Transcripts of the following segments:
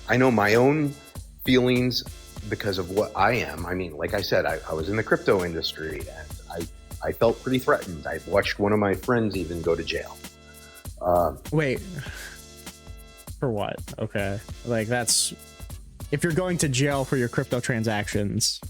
I know my own feelings because of what I am. I mean, like I said, I was in the crypto industry and I felt pretty threatened. I watched one of my friends even go to jail. Wait, for what? Okay, like that's if you're going to jail for your crypto transactions.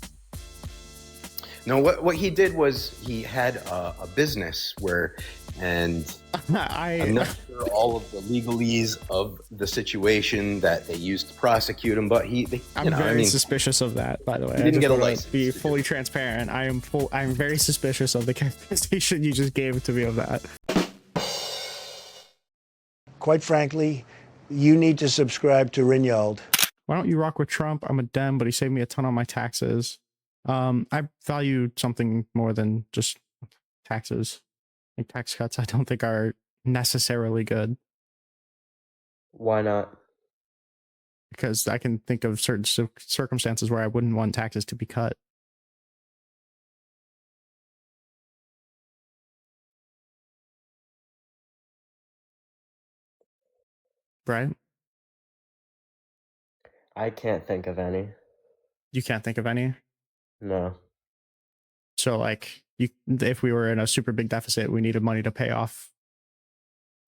No, what he did was he had a business where, and I'm not sure all of the legalese of the situation that they used to prosecute him, but I'm very suspicious of that, by the way. He I didn't just get a want license. to be fully transparent. I'm very suspicious of the characterization you just gave to me of that. Quite frankly, you need to subscribe to Ringold. Why don't you rock with Trump? I'm a Dem, but he saved me a ton on my taxes. I value something more than just taxes. Like tax cuts, I don't think are necessarily good. Why not? Because I can think of certain circumstances where I wouldn't want taxes to be cut. Right? I can't think of any. You can't think of any? No. So like if we were in a super big deficit, we needed money to pay off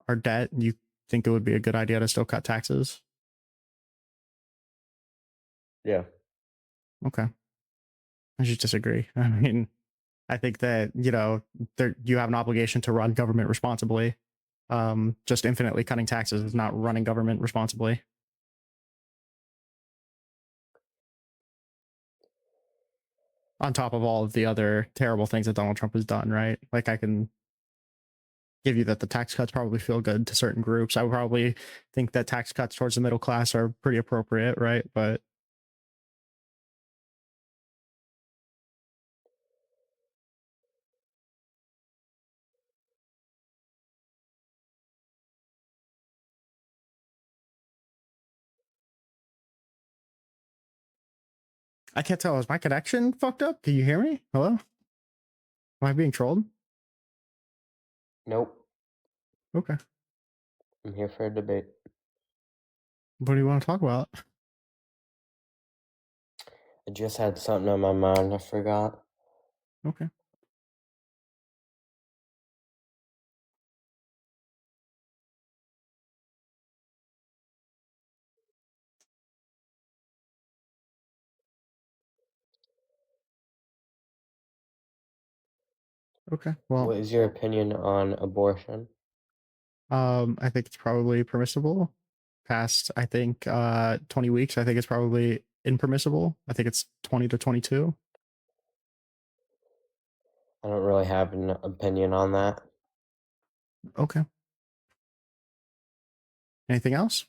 our debt, you think it would be a good idea to still cut taxes? Yeah. Okay. I just disagree. I mean, I think that, you have an obligation to run government responsibly. Just infinitely cutting taxes is not running government responsibly. On top of all of the other terrible things that Donald Trump has done, right? Like I can give you that the tax cuts probably feel good to certain groups. I would probably think that tax cuts towards the middle class are pretty appropriate, right? But I can't tell. Is my connection fucked up? Can you hear me? Hello? Am I being trolled? Nope. Okay. I'm here for a debate. What do you want to talk about? I just had something on my mind. I forgot. Okay. Okay. Well, what is your opinion on abortion? I think it's probably permissible. Past, I think, 20 weeks, I think it's probably impermissible. I think it's 20 to 22. I don't really have an opinion on that. Okay. Anything else?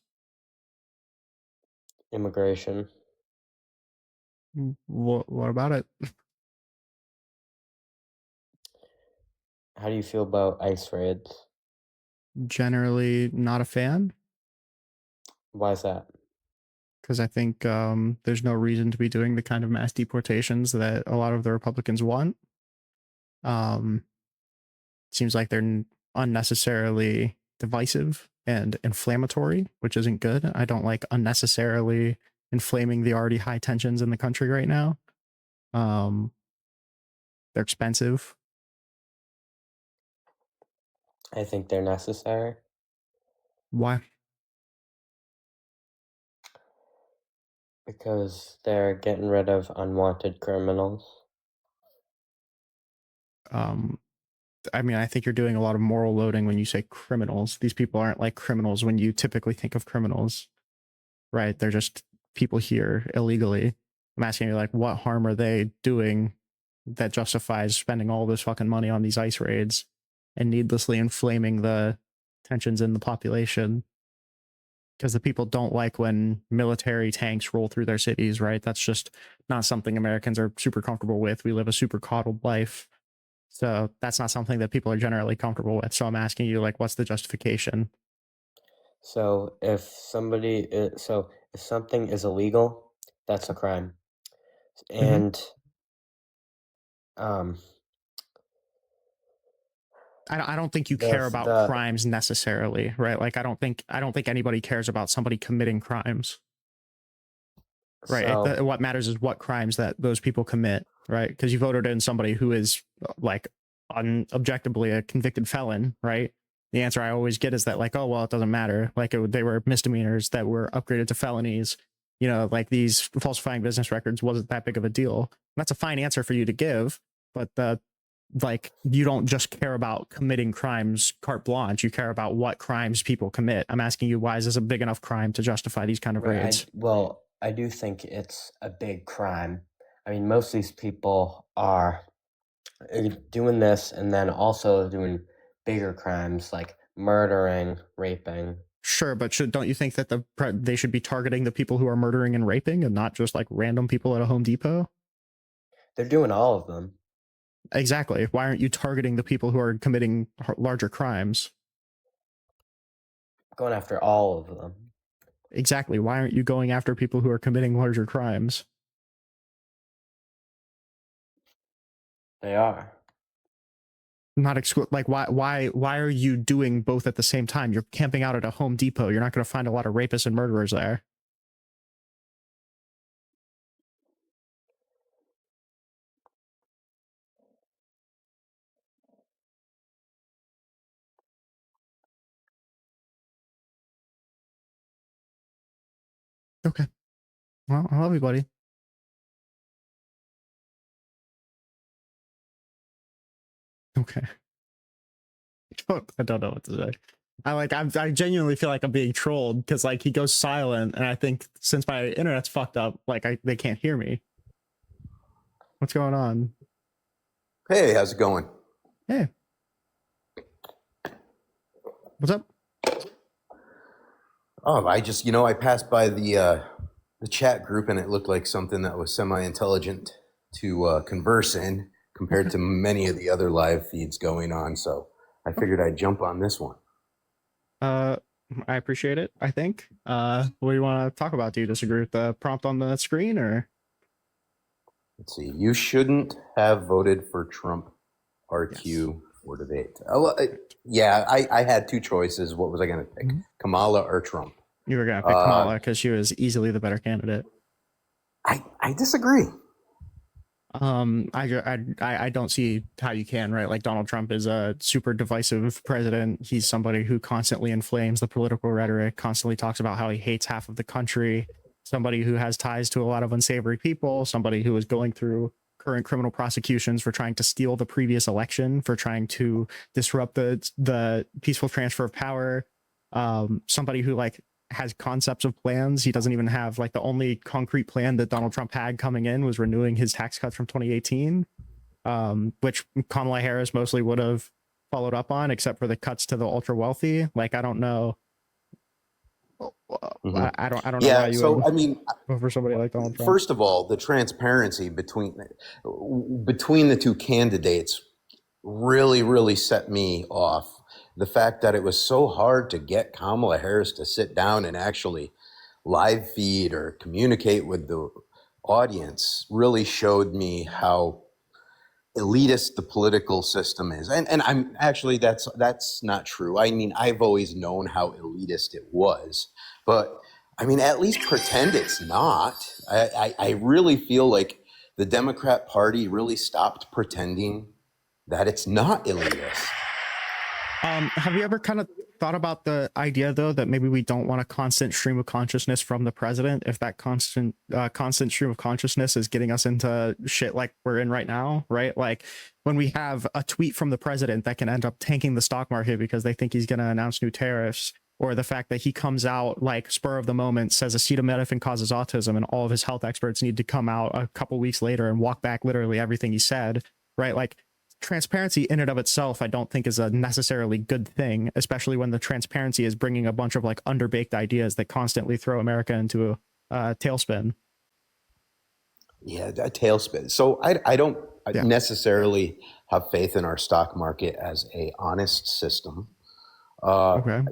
Immigration. What about it? How do you feel about ICE raids? Generally not a fan. Why is that? Because I think there's no reason to be doing the kind of mass deportations that a lot of the Republicans want. Seems like they're unnecessarily divisive and inflammatory, which isn't good. I don't like unnecessarily inflaming the already high tensions in the country right now. They're expensive. I think they're necessary. Why? Because they're getting rid of unwanted criminals. I mean, I think you're doing a lot of moral loading when you say criminals. These people aren't like criminals when you typically think of criminals, right? They're just people here illegally. I'm asking you, like, what harm are they doing that justifies spending all this fucking money on these ICE raids and needlessly inflaming the tensions in the population? Because the people don't like when military tanks roll through their cities, right? That's just not something Americans are super comfortable with. We live a super coddled life. So that's not something that people are generally comfortable with. So I'm asking you, like, what's the justification? So if something is illegal, that's a crime. And I don't think you care about crimes necessarily, right? Like I don't think anybody cares about somebody committing crimes. right? So What matters is what crimes that those people commit, right? Because you voted in somebody who is like objectively a convicted felon, right? The answer I always get is that like, oh well, it doesn't matter. Like they were misdemeanors that were upgraded to felonies. You know, like these falsifying business records wasn't that big of a deal. That's a fine answer for you to give, but like you don't just care about committing crimes carte blanche. You care about what crimes people commit. I'm asking you, why is this a big enough crime to justify these kind of raids? well, I do think it's a big crime. I mean, most of these people are doing this and then also doing bigger crimes like murdering, raping. Sure, but don't you think that they should be targeting the people who are murdering and raping and not just like random people at a Home Depot? They're doing all of them. Exactly. Why aren't you targeting the people who are committing larger crimes? Going after all of them. Exactly. Why aren't you going after people who are committing larger crimes? They are. Not like why are you doing both at the same time? You're camping out at a Home Depot. You're not going to find a lot of rapists and murderers there. Okay. Well, I love you, buddy. Okay. I don't know what to say. I genuinely feel like I'm being trolled because like he goes silent, and I think since my internet's fucked up, like they can't hear me. What's going on? Hey, how's it going? Hey. What's up? Oh, I just, I passed by the chat group and it looked like something that was semi-intelligent to converse in compared to many of the other live feeds going on. So I figured I'd jump on this one. I appreciate it. I think. What do you want to talk about? Do you disagree with the prompt on the screen, or? Let's see. You shouldn't have voted for Trump. RQ or debate. Yeah, I had two choices. What was I going to pick? Kamala or Trump? You were going to pick Kamala because she was easily the better candidate. I disagree. I don't see how you can, right? Like Donald Trump is a super divisive president. He's somebody who constantly inflames the political rhetoric, constantly talks about how he hates half of the country, somebody who has ties to a lot of unsavory people, somebody who is going through current criminal prosecutions for trying to steal the previous election, for trying to disrupt the peaceful transfer of power. Somebody who like has concepts of plans. He doesn't even have like the only concrete plan that Donald Trump had coming in was renewing his tax cuts from 2018, which Kamala Harris mostly would have followed up on, except for the cuts to the ultra wealthy. Like, I don't know. I don't know why you would vote for somebody like Donald Trump. First of all, the transparency between the two candidates really set me off. The fact that it was so hard to get Kamala Harris to sit down and actually live feed or communicate with the audience really showed me how elitist the political system is. And I'm actually, that's not true. I mean, I've always known how elitist it was, but I mean, at least pretend it's not. I really feel like the Democrat Party really stopped pretending that it's not elitist. Have you ever kind of thought about the idea, though, that maybe we don't want a constant stream of consciousness from the president if that constant stream of consciousness is getting us into shit like we're in right now, right? Like when we have a tweet from the president that can end up tanking the stock market because they think he's going to announce new tariffs, or the fact that he comes out like spur of the moment, says acetaminophen causes autism, and all of his health experts need to come out a couple weeks later and walk back literally everything he said, right? Like, transparency in and of itself, I don't think is a necessarily good thing, especially when the transparency is bringing a bunch of like underbaked ideas that constantly throw America into a tailspin. Yeah, a tailspin. So I don't necessarily have faith in our stock market as a honest system. Okay.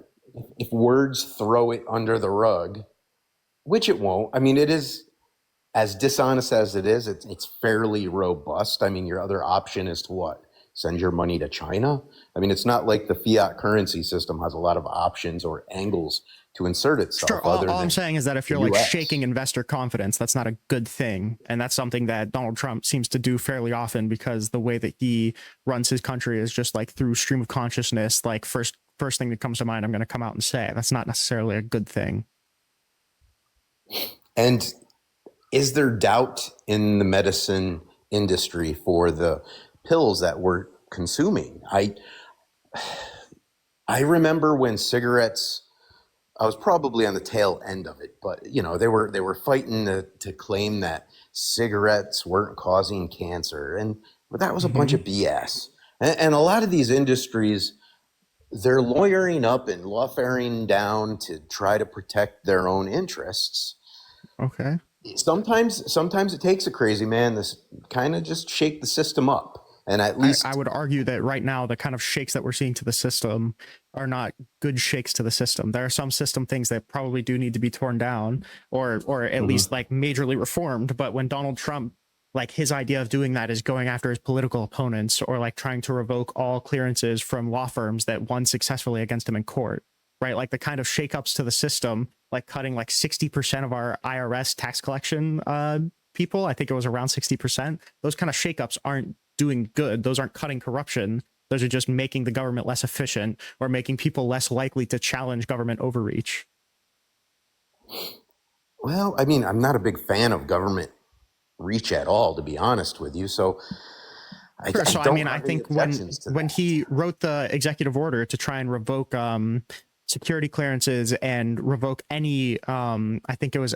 If words throw it under the rug, which it won't. I mean, it is as dishonest as it is. It's fairly robust. I mean, your other option is to what? send your money to China? I mean, it's not like the fiat currency system has a lot of options or angles to insert itself. Sure. All I'm saying is that if you're like shaking investor confidence, that's not a good thing. And that's something that Donald Trump seems to do fairly often, because the way that he runs his country is just like through stream of consciousness. Like first thing that comes to mind, I'm going to come out and say that's not necessarily a good thing. And is there doubt in the medicine industry for the pills that we're consuming? I remember when cigarettes, I was probably on the tail end of it, but you know, they were fighting to claim that cigarettes weren't causing cancer, and that was a bunch of BS. And a lot of these industries, they're lawyering up and lawfaring down to try to protect their own interests. Okay. Sometimes it takes a crazy man to kind of just shake the system up. And at least I would argue that right now, the kind of shakes that we're seeing to the system are not good shakes to the system. There are some system things that probably do need to be torn down or at least like majorly reformed. But when Donald Trump, like his idea of doing that is going after his political opponents, or like trying to revoke all clearances from law firms that won successfully against him in court, right? Like the kind of shakeups to the system, like cutting like 60% of our IRS tax collection people. I think it was around 60%. Those kind of shakeups aren't doing good. Those aren't cutting corruption. Those are just making the government less efficient or making people less likely to challenge government overreach. Well, I mean, I'm not a big fan of government reach at all, to be honest with you. So I think when he wrote the executive order to try and revoke security clearances and revoke any, I think it was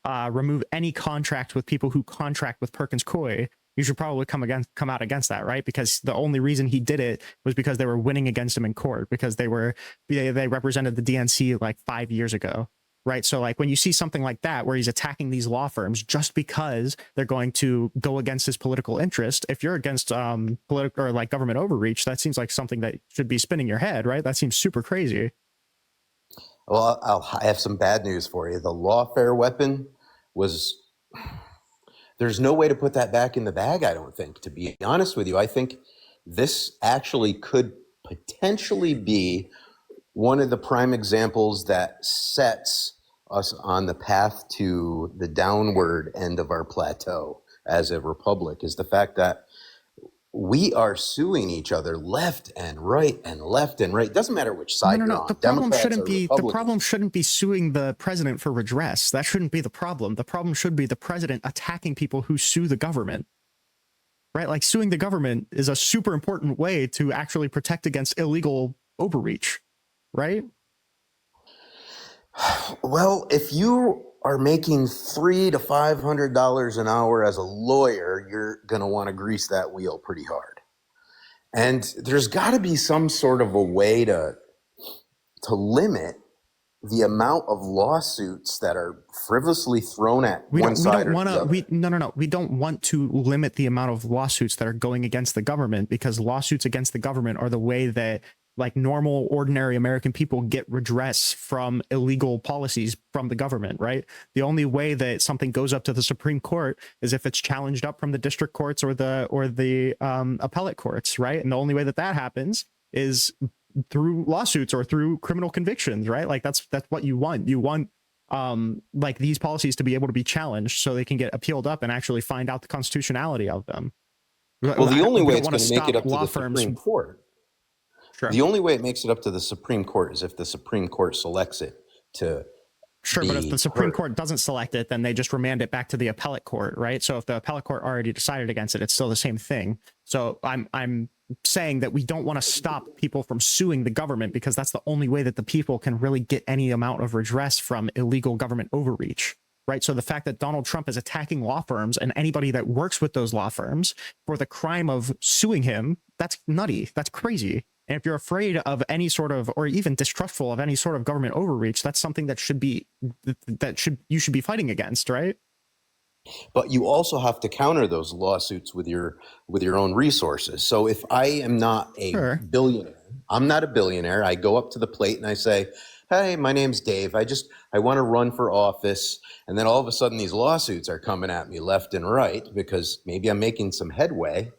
remove any contract with people who contract with Perkins Coie, you should probably come out against that, right? Because the only reason he did it was because they were winning against him in court, because they represented the DNC like 5 years ago, right? So like when you see something like that, where he's attacking these law firms just because they're going to go against his political interest, if you're against political or like government overreach, that seems like something that should be spinning your head, right? That seems super crazy. Well, I have some bad news for you. The lawfare weapon was... There's no way to put that back in the bag, I don't think, to be honest with you. I think this actually could potentially be one of the prime examples that sets us on the path to the downward end of our plateau as a republic, is the fact that we are suing each other left and right and left and right. It doesn't matter which side you're on. The problem shouldn't be suing the president for redress. That shouldn't be the problem. The problem should be the president attacking people who sue the government. Right? Like suing the government is a super important way to actually protect against illegal overreach, right? Well, if you are making $300 to $500 an hour as a lawyer, you're going to want to grease that wheel pretty hard. And there's got to be some sort of a way to limit the amount of lawsuits that are frivolously thrown at one side or the other. We don't want to limit the amount of lawsuits that are going against the government, because lawsuits against the government are the way that like normal, ordinary American people get redress from illegal policies from the government, right? The only way that something goes up to the Supreme Court is if it's challenged up from the district courts or the appellate courts, right? And the only way that happens is through lawsuits or through criminal convictions, right? Like that's what you want. You want like these policies to be able to be challenged so they can get appealed up and actually find out the constitutionality of them. Well, the only way it's going to make it up to the Supreme Court. Sure. The only way it makes it up to the Supreme Court is if the Supreme Court selects it to. Sure, but if the Supreme Court doesn't select it, then they just remand it back to the appellate court, right? So if the appellate court already decided against it, it's still the same thing. So I'm saying that we don't want to stop people from suing the government, because that's the only way that the people can really get any amount of redress from illegal government overreach, right? So the fact that Donald Trump is attacking law firms and anybody that works with those law firms for the crime of suing him, that's nutty. That's crazy. And if you're afraid of any sort of, or even distrustful of any sort of government overreach, that's something that you should be fighting against, right? But you also have to counter those lawsuits with your own resources. So if I am not a billionaire, I'm not a billionaire. I go up to the plate and I say, "Hey, my name's Dave. I want to run for office." And then all of a sudden these lawsuits are coming at me left and right because maybe I'm making some headway.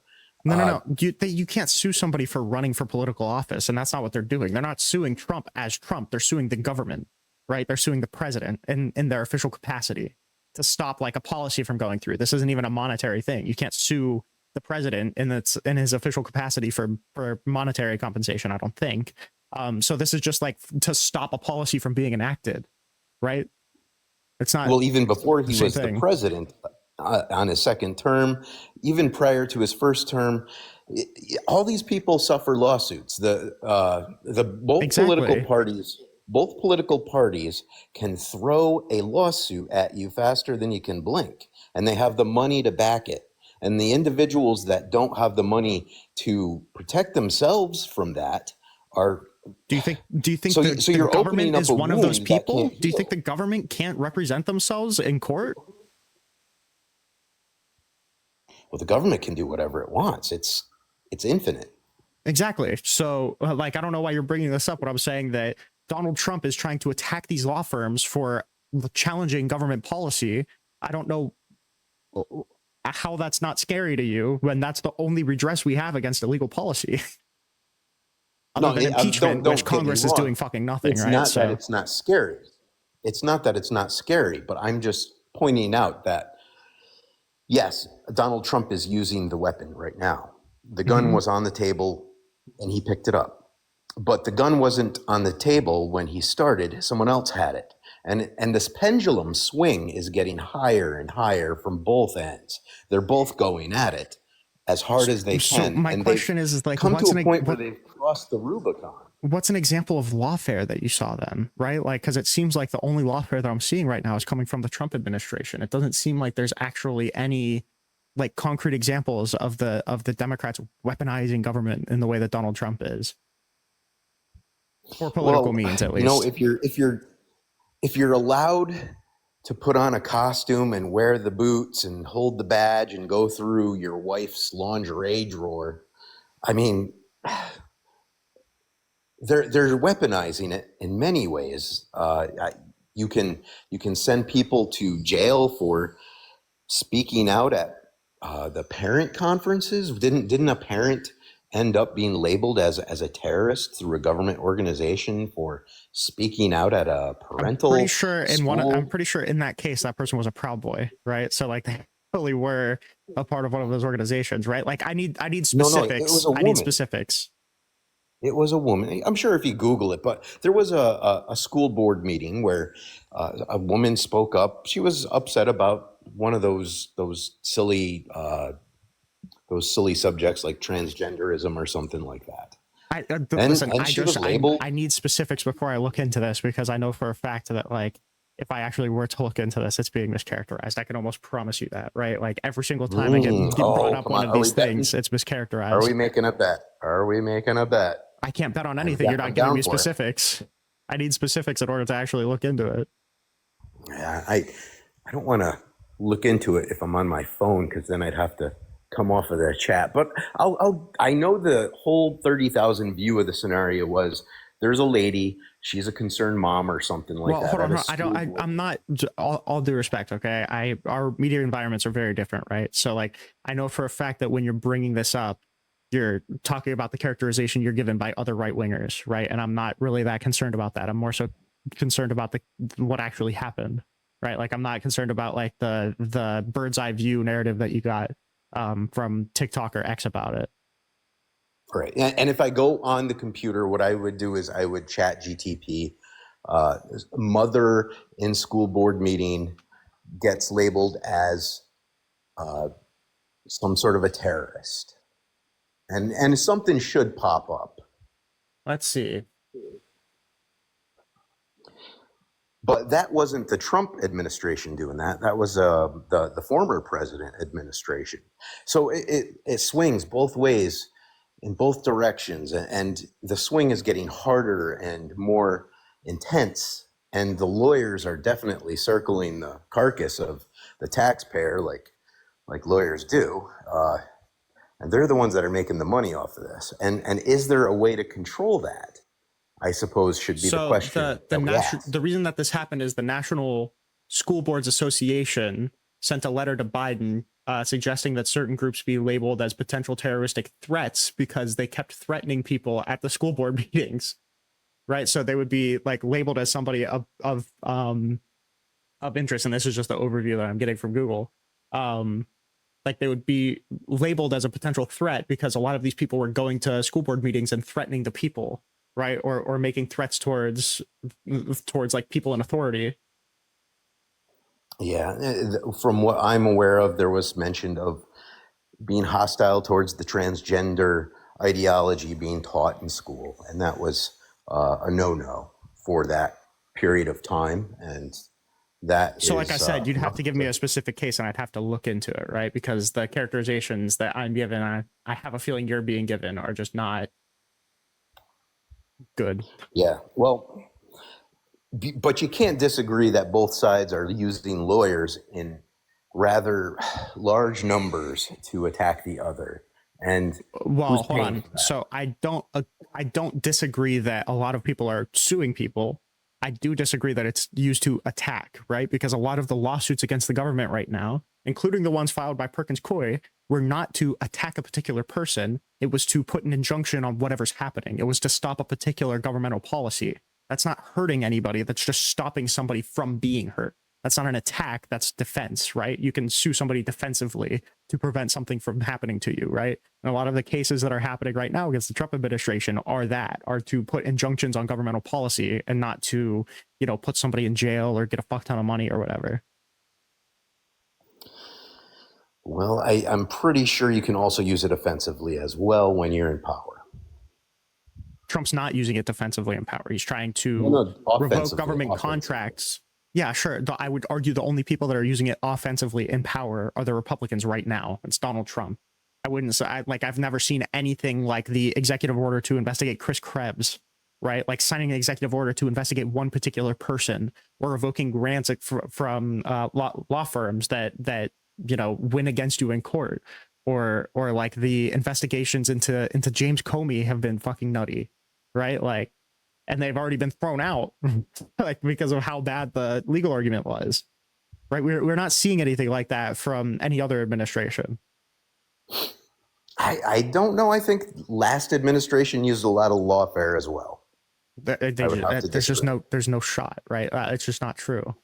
No. You can't sue somebody for running for political office, and that's not what they're doing. They're not suing Trump as Trump. They're suing the government, right? They're suing the president in their official capacity to stop like a policy from going through. This isn't even a monetary thing. You can't sue the president in his official capacity for monetary compensation, I don't think. So this is just like to stop a policy from being enacted, right? It's not. Well, even before he was thing. the president on his second term, even prior to his first term, all these people suffer lawsuits. Both political parties can throw a lawsuit at you faster than you can blink, and they have the money to back it. And the individuals that don't have the money to protect themselves from that are. Do you think so the government is one of those people? Do you heal. think the government can't represent themselves in court? Well, the government can do whatever it wants. It's infinite. Exactly. So, like, I don't know why you're bringing this up, but I'm saying that Donald Trump is trying to attack these law firms for challenging government policy. I don't know how that's not scary to you when that's the only redress we have against illegal policy. Other than impeachment, which Congress is doing fucking nothing, it's right? Not that it's not scary. It's not that it's not scary, but I'm just pointing out that, yes, Donald Trump is using the weapon right now. The gun was on the table and he picked it up. But the gun wasn't on the table when he started. Someone else had it. And this pendulum swing is getting higher and higher from both ends. They're both going at it as hard as they can. So my question is like, come to a point where they've crossed the Rubicon. What's an example of lawfare that you saw then, right? Like, because it seems like the only lawfare that I'm seeing right now is coming from the Trump administration. It doesn't seem like there's actually any like concrete examples of the Democrats weaponizing government in the way that Donald Trump is, for political means at least. You know, if you're allowed to put on a costume and wear the boots and hold the badge and go through your wife's lingerie drawer, I mean, they're weaponizing it in many ways. You can send people to jail for speaking out at the parent conferences. Didn't a parent end up being labeled as a terrorist through a government organization for speaking out at a parental I'm pretty sure in that case that person was a Proud Boy, right? So like they really were a part of one of those organizations, right? Like I need specifics. No, I need specifics. It was a woman. I'm sure if you Google it, but there was a school board meeting where a woman spoke up. She was upset about one of those silly subjects like transgenderism or something like that. I need specifics before I look into this, because I know for a fact that like if I actually were to look into this, it's being mischaracterized. I can almost promise you that, right? Like every single time I get brought up one of these things, it's mischaracterized. Are we making a bet? I can't bet on anything. You're not giving me specifics. I need specifics in order to actually look into it. Yeah, I don't want to look into it if I'm on my phone, because then I'd have to come off of the chat. But I know the whole 30,000 view of the scenario was there's a lady, she's a concerned mom or something like that. Hold on. I'm not, all due respect, okay? Our media environments are very different, right? So like, I know for a fact that when you're bringing this up, you're talking about the characterization you're given by other right wingers, right? And I'm not really that concerned about that. I'm more so concerned about what actually happened, right? Like I'm not concerned about like the bird's eye view narrative that you got from TikTok or X about it. Right. And if I go on the computer, what I would do is I would chat GTP. Mother in school board meeting gets labeled as some sort of a terrorist. And something should pop up. Let's see. But that wasn't the Trump administration doing that. That was the former president administration. So it swings both ways in both directions. And the swing is getting harder and more intense. And the lawyers are definitely circling the carcass of the taxpayer like lawyers do. And they're the ones that are making the money off of this. And is there a way to control that? I suppose should be the question. The reason that this happened is the National School Boards Association sent a letter to Biden suggesting that certain groups be labeled as potential terroristic threats because they kept threatening people at the school board meetings, right? So they would be like labeled as somebody of interest, and this is just the overview that I'm getting from Google. Like they would be labeled as a potential threat because a lot of these people were going to school board meetings and threatening the people, right? Or making threats towards like people in authority. Yeah, from what I'm aware of, there was mention of being hostile towards the transgender ideology being taught in school, and that was a no-no for that period of time. And that so like I said, you'd have to give me a specific case and I'd have to look into it, right? Because the characterizations that I'm given, I have a feeling you're being given are just not good. Yeah, well, but you can't disagree that both sides are using lawyers in rather large numbers to attack the other. And well, hold on. So I don't disagree that a lot of people are suing people. I do disagree that it's used to attack, right? Because a lot of the lawsuits against the government right now, including the ones filed by Perkins Coie, were not to attack a particular person. It was to put an injunction on whatever's happening. It was to stop a particular governmental policy. That's not hurting anybody. That's just stopping somebody from being hurt. That's not an attack. That's defense, right? You can sue somebody defensively to prevent something from happening to you, right? And a lot of the cases that are happening right now against the Trump administration are to put injunctions on governmental policy and not to, put somebody in jail or get a fuck ton of money or whatever. Well, I'm pretty sure you can also use it offensively as well when you're in power. Trump's not using it defensively in power. He's trying to revoke government contracts. Yeah, sure. I would argue the only people that are using it offensively in power are the Republicans right now. It's Donald Trump. I wouldn't say, I've never seen anything like the executive order to investigate Chris Krebs, right? Like signing an executive order to investigate one particular person or revoking grants from law firms that win against you in court, or like the investigations into James Comey have been fucking nutty, right? Like, and they've already been thrown out like because of how bad the legal argument was, right? We're not seeing anything like that from any other administration. I don't know. I think last administration used a lot of lawfare as well. There's no shot, right? It's just not true,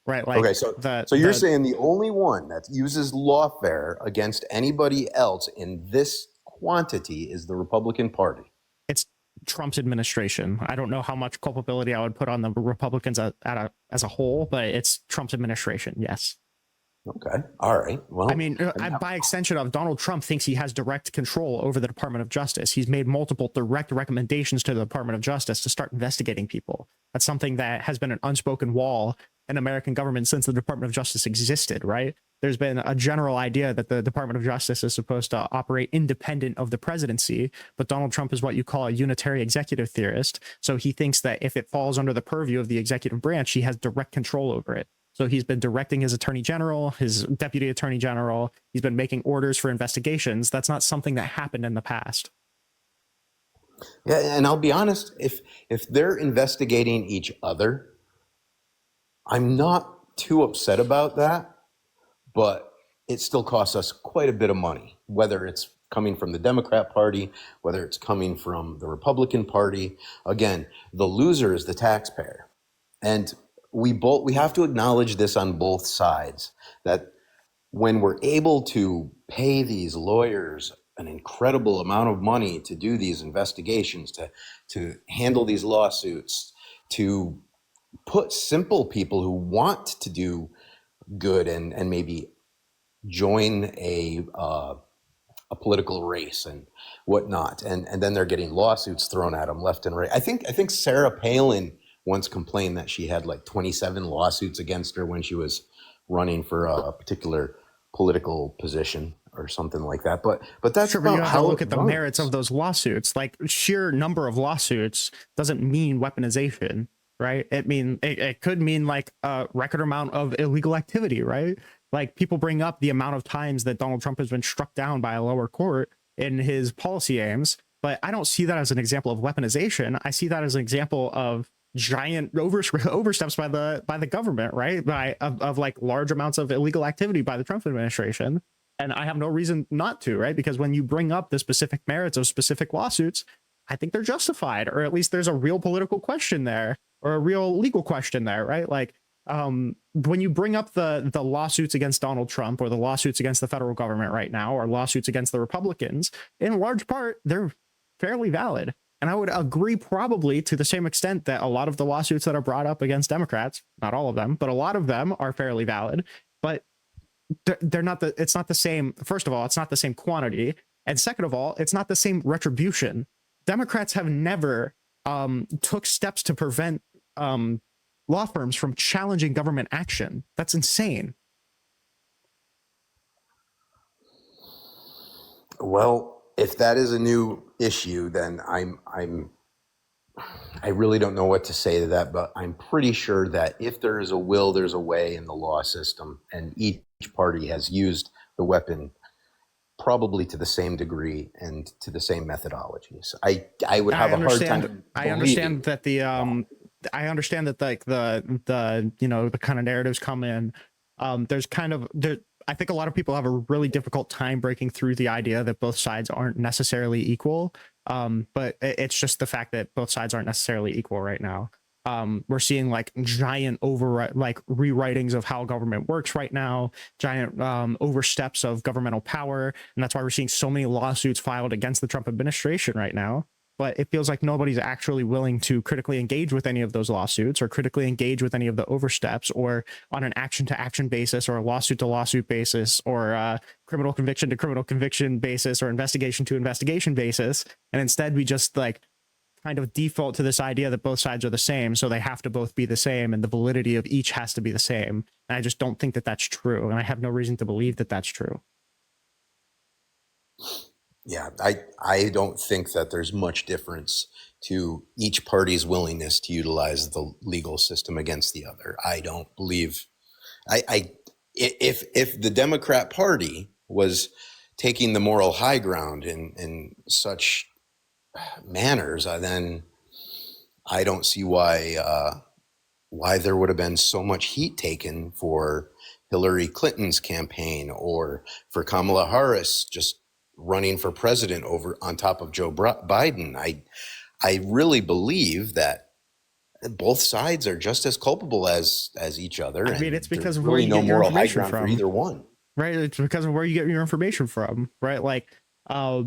right? Like, okay, so you're saying the only one that uses lawfare against anybody else in this quantity is the Republican Party? It's Trump's administration. I don't know how much culpability I would put on the Republicans as a whole, but it's Trump's administration. Yes. Okay. All right. Well, I mean, by extension of Donald Trump thinks he has direct control over the Department of Justice. He's made multiple direct recommendations to the Department of Justice to start investigating people. That's something that has been an unspoken wall in American government since the Department of Justice existed, right? There's been a general idea that the Department of Justice is supposed to operate independent of the presidency, but Donald Trump is what you call a unitary executive theorist. So he thinks that if it falls under the purview of the executive branch, he has direct control over it. So he's been directing his attorney general, his deputy attorney general. He's been making orders for investigations. That's not something that happened in the past. Yeah, and I'll be honest, if they're investigating each other, I'm not too upset about that, but it still costs us quite a bit of money, whether it's coming from the Democrat Party, whether it's coming from the Republican Party. Again, the loser is the taxpayer. And we have to acknowledge this on both sides, that when we're able to pay these lawyers an incredible amount of money to do these investigations, to handle these lawsuits, to put simple people who want to do good and maybe join a political race and whatnot, and then they're getting lawsuits thrown at them left and right. I think Sarah Palin once complained that she had like 27 lawsuits against her when she was running for a particular political position or something like that. But that's sure, but you have to look at the merits of those lawsuits. Like, sheer number of lawsuits doesn't mean weaponization, right? It could mean like a record amount of illegal activity, right? Like, people bring up the amount of times that Donald Trump has been struck down by a lower court in his policy aims, but I don't see that as an example of weaponization. I see that as an example of giant oversteps by the government, right? Of like large amounts of illegal activity by the Trump administration. And I have no reason not to, right? Because when you bring up the specific merits of specific lawsuits, I think they're justified, or at least there's a real political question there, or a real legal question there, right? Like, when you bring up the lawsuits against Donald Trump, or the lawsuits against the federal government right now, or lawsuits against the Republicans, in large part, they're fairly valid. And I would agree probably to the same extent that a lot of the lawsuits that are brought up against Democrats, not all of them, but a lot of them are fairly valid. But they're not it's not the same. First of all, it's not the same quantity. And second of all, it's not the same retribution. Democrats have never took steps to prevent law firms from challenging government action. That's insane. Well, if that is a new issue, then I really don't know what to say to that, but I'm pretty sure that if there is a will, there's a way in the law system, and each party has used the weapon probably to the same degree and to the same methodologies. I would have a hard time. I understand that I understand that like the you know, the kind of narratives come in. I think a lot of people have a really difficult time breaking through the idea that both sides aren't necessarily equal. But it's just the fact that both sides aren't necessarily equal right now. We're seeing like giant rewritings of how government works right now, giant oversteps of governmental power. And that's why we're seeing so many lawsuits filed against the Trump administration right now. But it feels like nobody's actually willing to critically engage with any of those lawsuits, or critically engage with any of the oversteps, or on an action to action basis, or a lawsuit to lawsuit basis, or criminal conviction to criminal conviction basis, or investigation to investigation basis. And instead we just like kind of default to this idea that both sides are the same, so they have to both be the same, and the validity of each has to be the same. And I just don't think that that's true, and I have no reason to believe that that's true. Yeah, I don't think that there's much difference to each party's willingness to utilize the legal system against the other. I don't believe if the Democrat Party was taking the moral high ground in such manners, then I don't see why there would have been so much heat taken for Hillary Clinton's campaign, or for Kamala Harris just running for president on top of Joe Biden. I really believe that both sides are just as culpable as each other. I mean, it's because of where you get your information from. For either one, right? It's because of where you get your information from, right? Like, a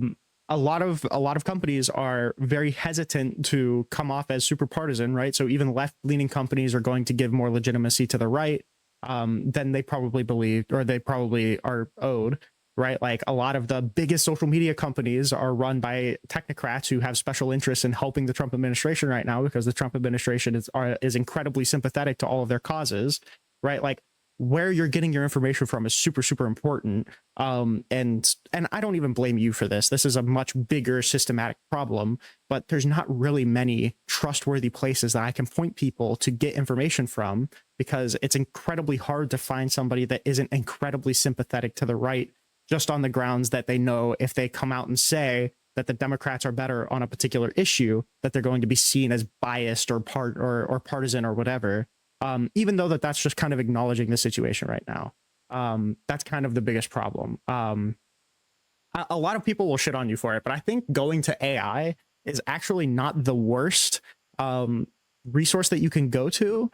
lot of companies are very hesitant to come off as super partisan, right? So even left-leaning companies are going to give more legitimacy to the right than they probably believed, or they probably are owed. Right? Like, a lot of the biggest social media companies are run by technocrats who have special interests in helping the Trump administration right now, because the Trump administration is incredibly sympathetic to all of their causes, right? Like, where you're getting your information from is super, super important. And I don't even blame you for this. This is a much bigger systematic problem, but there's not really many trustworthy places that I can point people to get information from, because it's incredibly hard to find somebody that isn't incredibly sympathetic to the right, just on the grounds that they know if they come out and say that the Democrats are better on a particular issue, that they're going to be seen as biased or partisan or whatever. Even though that's just kind of acknowledging the situation right now. That's kind of the biggest problem. A lot of people will shit on you for it, but I think going to AI is actually not the worst resource that you can go to.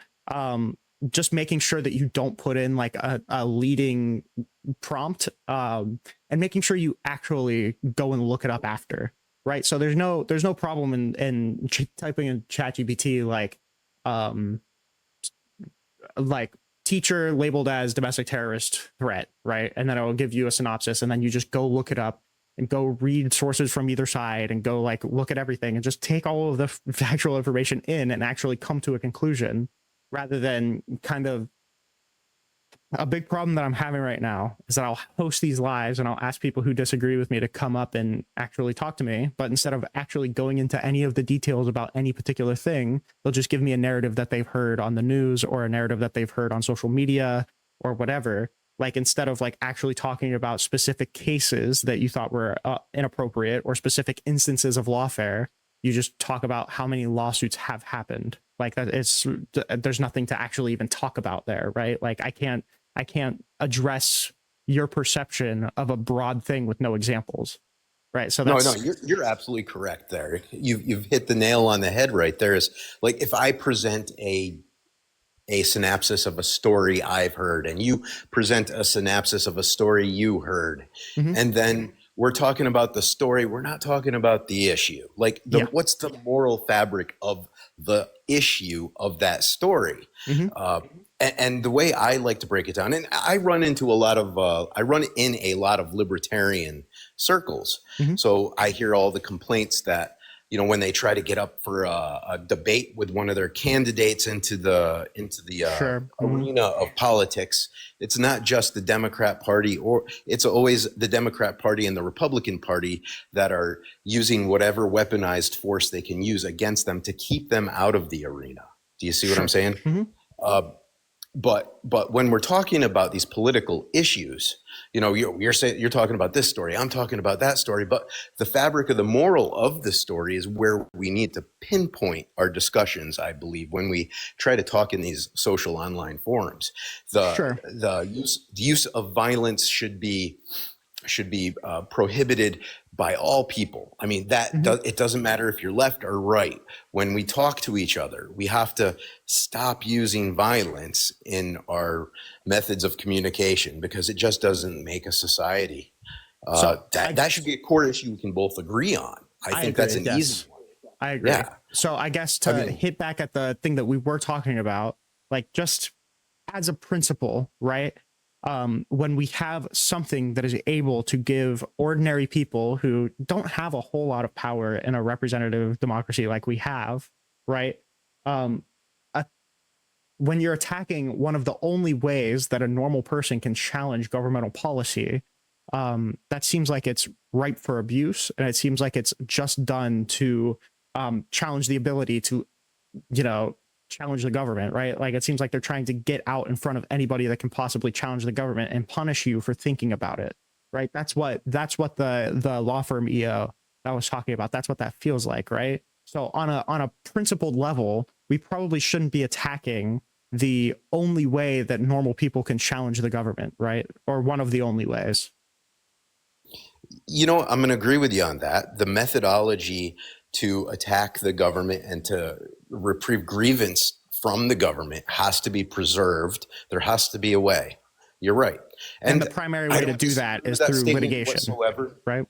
Just making sure that you don't put in like a leading prompt, and making sure you actually go and look it up after, right? So there's no problem in typing in ChatGPT like teacher labeled as domestic terrorist threat, right? And then it'll give you a synopsis, and then you just go look it up and go read sources from either side and go like look at everything and just take all of the factual information in and actually come to a conclusion, rather than kind of a big problem that I'm having right now is that I'll host these lives and I'll ask people who disagree with me to come up and actually talk to me. But instead of actually going into any of the details about any particular thing, they'll just give me a narrative that they've heard on the news, or a narrative that they've heard on social media, or whatever. Like, instead of like actually talking about specific cases that you thought were inappropriate, or specific instances of lawfare, you just talk about how many lawsuits have happened. Like, that there's nothing to actually even talk about there, right? Like, I can't address your perception of a broad thing with no examples, right? So No, that's you're absolutely correct there. You've hit the nail on the head right there. Is like if I present a synopsis of a story I've heard, and you present a synopsis of a story you heard, and then we're talking about the story. We're not talking about the issue. Like what's the moral fabric of the issue of that story? And the way I like to break it down, and I run in a lot of libertarian circles. So I hear all the complaints that, when they try to get up for a debate with one of their candidates into the arena of politics, it's not just the Democrat Party, or it's always the Democrat Party and the Republican Party that are using whatever weaponized force they can use against them to keep them out of the arena. Do you see what I'm saying? But when we're talking about these political issues, you're talking about this story, I'm talking about that story, but the fabric of the moral of the story is where we need to pinpoint our discussions, I believe, when we try to talk in these social online forums. The use of violence should be prohibited by all people. I mean, it doesn't matter if you're left or right. When we talk to each other, we have to stop using violence in our methods of communication, because it just doesn't make a society. That should be a core issue we can both agree on. I think that's an easy one. I agree. Yeah. So I guess to hit back at the thing that we were talking about, like just as a principle, right? When we have something that is able to give ordinary people who don't have a whole lot of power in a representative democracy like we have, right? When you're attacking one of the only ways that a normal person can challenge governmental policy, that seems like it's ripe for abuse, and it seems like it's just done to challenge the ability to, challenge the government, right? Like it seems like they're trying to get out in front of anybody that can possibly challenge the government and punish you for thinking about it, right? That's what the law firm EO that I was talking about, that's what that feels like, right? So on a principled level, we probably shouldn't be attacking the only way that normal people can challenge the government, right? Or one of the only ways. I'm going to agree with you on that. The methodology to attack the government and to reprieve grievance from the government has to be preserved. There has to be a way. You're right. And the primary way to do that is through litigation whatsoever, right?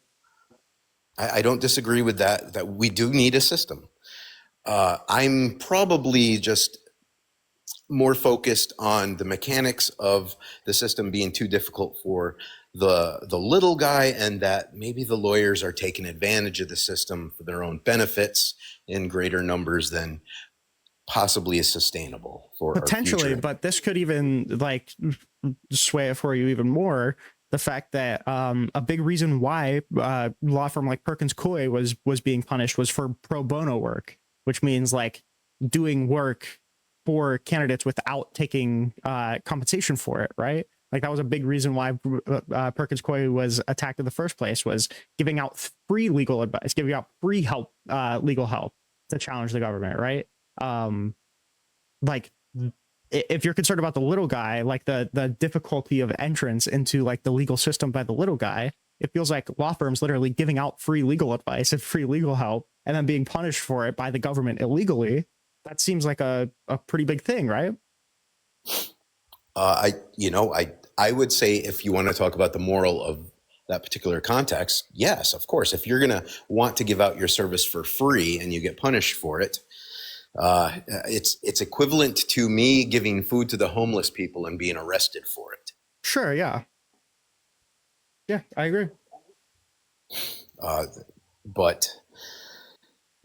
I don't disagree with that we do need a system. I'm probably just more focused on the mechanics of the system being too difficult for the little guy, and that maybe the lawyers are taking advantage of the system for their own benefits in greater numbers than possibly is sustainable for potentially. But this could even like sway it for you even more. The fact that a big reason why law firm like Perkins Coie was being punished was for pro bono work, which means like doing work for candidates without taking compensation for it, right? Like that was a big reason why Perkins Coie was attacked in the first place, was giving out free legal advice, giving out free help, legal help to challenge the government, right? Like if you're concerned about the little guy, like the difficulty of entrance into like the legal system by the little guy, it feels like law firms literally giving out free legal advice and free legal help and then being punished for it by the government illegally. That seems like a pretty big thing, right? I would say, if you want to talk about the moral of that particular context, yes, of course. If you're going to want to give out your service for free and you get punished for it, it's equivalent to me giving food to the homeless people and being arrested for it. Sure. Yeah. Yeah, I agree. But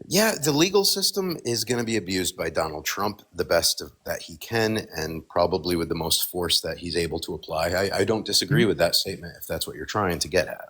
yeah, the legal system is going to be abused by Donald Trump the best that he can, and probably with the most force that he's able to apply. I don't disagree with that statement, if that's what you're trying to get at.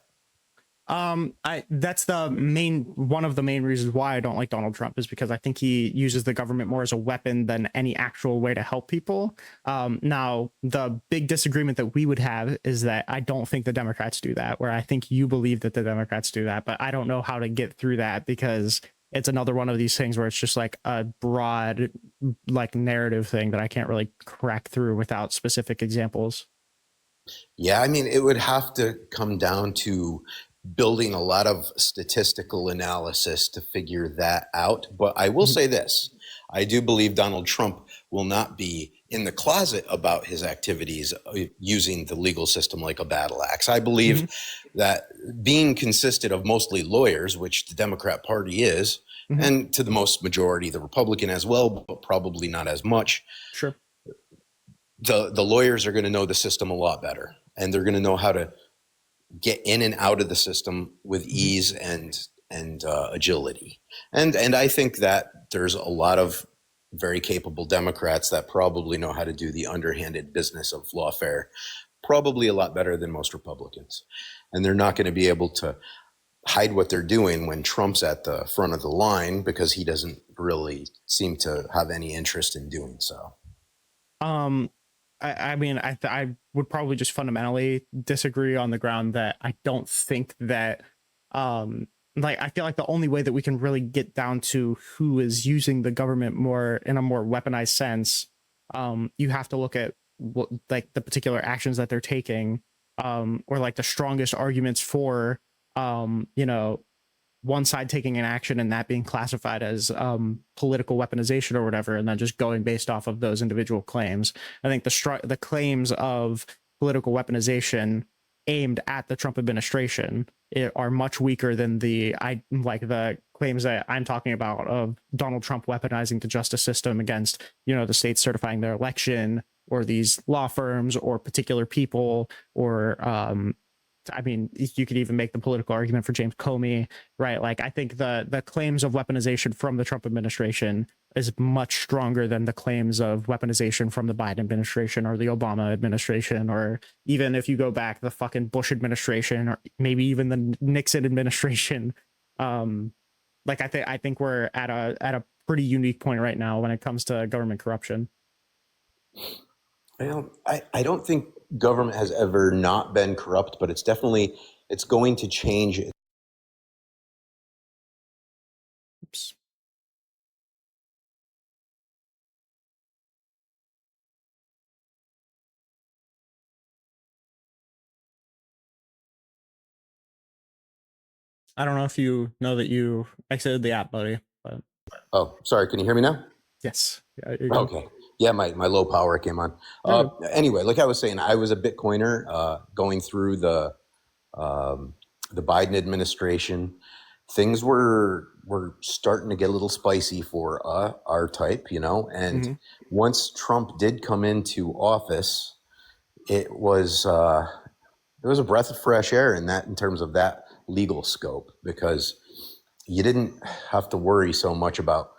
That's one of the main reasons why I don't like Donald Trump, is because I think he uses the government more as a weapon than any actual way to help people. Now, the big disagreement that we would have is that I don't think the Democrats do that, where I think you believe that the Democrats do that, but I don't know how to get through that, because it's another one of these things where it's just like a broad, like narrative thing that I can't really crack through without specific examples. Yeah, I mean, it would have to come down to building a lot of statistical analysis to figure that out. But I will say this, I do believe Donald Trump will not be in the closet about his activities using the legal system like a battle axe. I believe that being consisted of mostly lawyers, which the Democrat Party is, and to the most majority, the Republican as well, but probably not as much. Sure. The lawyers are going to know the system a lot better, and they're going to know how to get in and out of the system with ease and agility. And I think that there's a lot of very capable Democrats that probably know how to do the underhanded business of lawfare probably a lot better than most Republicans. And they're not going to be able to hide what they're doing when Trump's at the front of the line, because he doesn't really seem to have any interest in doing so. I mean, I would probably just fundamentally disagree on the ground that I don't think that, like, I feel like the only way that we can really get down to who is using the government more in a more weaponized sense, you have to look at what, like, the particular actions that they're taking, or like the strongest arguments for, you know, one side taking an action and that being classified as political weaponization or whatever, and then just going based off of those individual claims. I think the claims of political weaponization aimed at the Trump administration are much weaker than the claims that I'm talking about of Donald Trump weaponizing the justice system against, you know, the states certifying their election, or these law firms, or particular people, or I mean, you could even make the political argument for James Comey, right? Like, I think the claims of weaponization from the Trump administration is much stronger than the claims of weaponization from the Biden administration or the Obama administration, or even if you go back the fucking Bush administration, or maybe even the Nixon administration. Like, I think we're at a pretty unique point right now when it comes to government corruption. I don't think government has ever not been corrupt, but it's going to change. Oops. I don't know if you know that you exited the app, buddy. But... Oh, sorry. Can you hear me now? Yes. Yeah, okay. Yeah, my low power came on. Anyway, like I was saying, I was a Bitcoiner going through the Biden administration. Things were starting to get a little spicy for our type, you know. And once Trump did come into office, it was a breath of fresh air in terms of that legal scope, because you didn't have to worry so much about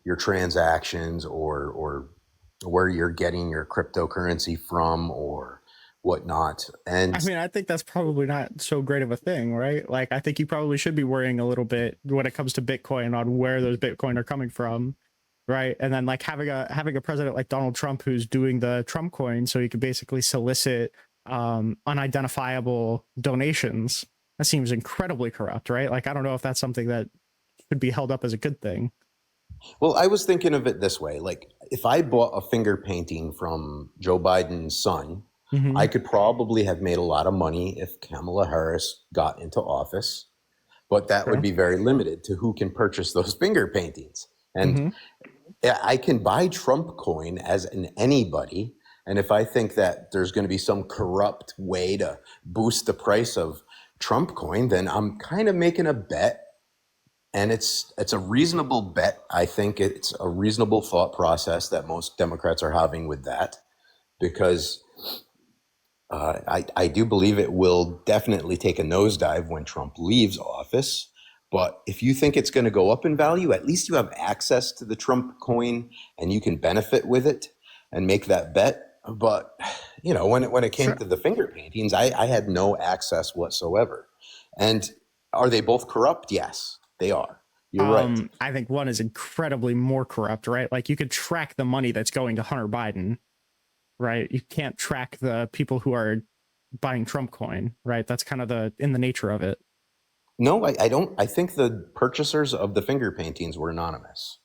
your transactions or where you're getting your cryptocurrency from or whatnot. And I mean, I think that's probably not so great of a thing, right? Like, I think you probably should be worrying a little bit when it comes to Bitcoin on where those Bitcoin are coming from, right? And then, like, having a president like Donald Trump who's doing the Trump coin, so he could basically solicit unidentifiable donations. That seems incredibly corrupt, right? Like, I don't know if that's something that should be held up as a good thing. Well, I was thinking of it this way. Like, if I bought a finger painting from Joe Biden's son, I could probably have made a lot of money if Kamala Harris got into office, but that would be very limited to who can purchase those finger paintings. And I can buy Trump coin as an anybody. And if I think that there's going to be some corrupt way to boost the price of Trump coin, then I'm kind of making a bet. And it's a reasonable bet. I think it's a reasonable thought process that most Democrats are having with that, because I do believe it will definitely take a nosedive when Trump leaves office. But if you think it's going to go up in value, at least you have access to the Trump coin and you can benefit with it and make that bet. But, you know, when it came to the finger paintings, I had no access whatsoever. And are they both corrupt? Yes, they are. You're right. I think one is incredibly more corrupt, right? Like, you could track the money that's going to Hunter Biden, right? You can't track the people who are buying Trump coin, right? That's kind of in the nature of it. No, I don't. I think the purchasers of the finger paintings were anonymous.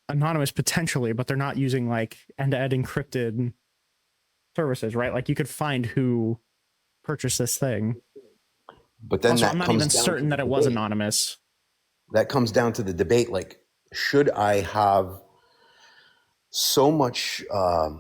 Anonymous potentially, but they're not using like end-to-end encrypted. services, right? Like you could find who purchased this thing. But then Also, that I'm not comes even down certain to that the it was debate. anonymous. That comes down to the debate. Like, should I have so much of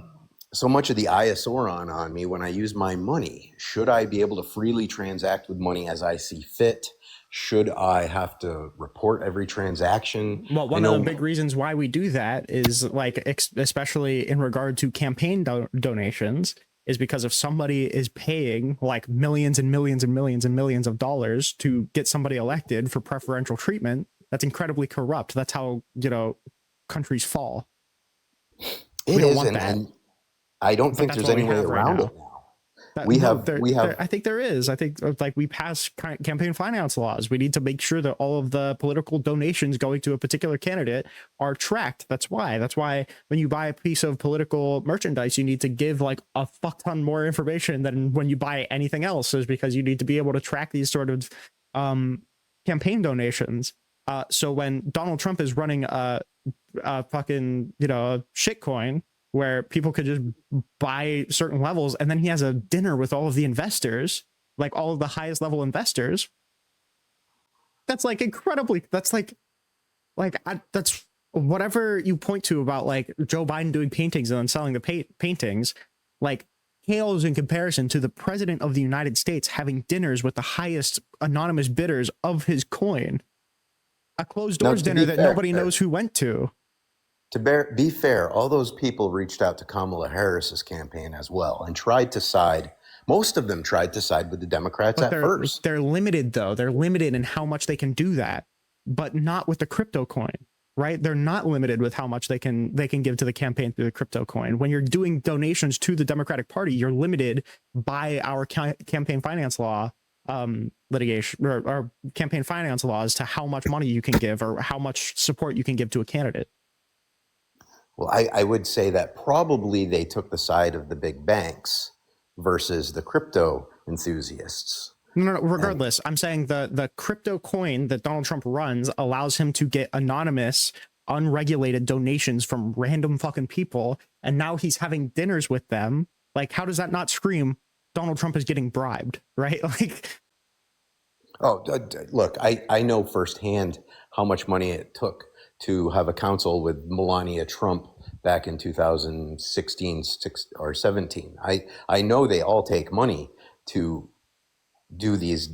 the ISOR on me when I use my money? Should I be able to freely transact with money as I see fit? Should I have to report every transaction? Well, one of the big reasons why we do that is like, especially in regard to campaign donations, is because if somebody is paying like millions and millions and millions and millions of dollars to get somebody elected for preferential treatment, that's incredibly corrupt. That's how, you know, countries fall. We don't want that. And I don't think there's any way around it now. I think there is. I think like we pass campaign finance laws. We need to make sure that all of the political donations going to a particular candidate are tracked. That's why when you buy a piece of political merchandise, you need to give like a fuck ton more information than when you buy anything else, is because you need to be able to track these sort of campaign donations. So when Donald Trump is running a fucking, you know, shitcoin where people could just buy certain levels, and then he has a dinner with all of the investors, like all of the highest level investors. That's like incredibly, that's that's whatever you point to about like Joe Biden doing paintings and then selling the paintings, like pales in comparison to the president of the United States having dinners with the highest anonymous bidders of his coin. A closed doors dinner that nobody knows who went to. To be fair, all those people reached out to Kamala Harris's campaign as well and tried to side. Most of them tried to side with the Democrats at first. They're limited, though. They're limited in how much they can do that, but not with the crypto coin, right? They're not limited with how much they can give to the campaign through the crypto coin. When you're doing donations to the Democratic Party, you're limited by our campaign finance law litigation or campaign finance laws to how much money you can give or how much support you can give to a candidate. Well, I would say that probably they took the side of the big banks versus the crypto enthusiasts. No, regardless, I'm saying the crypto coin that Donald Trump runs allows him to get anonymous, unregulated donations from random fucking people, and now he's having dinners with them. Like, how does that not scream Donald Trump is getting bribed, right? Like, oh, look, I know firsthand how much money it took to have a council with Melania Trump back in 2016 or 17. I know they all take money to do these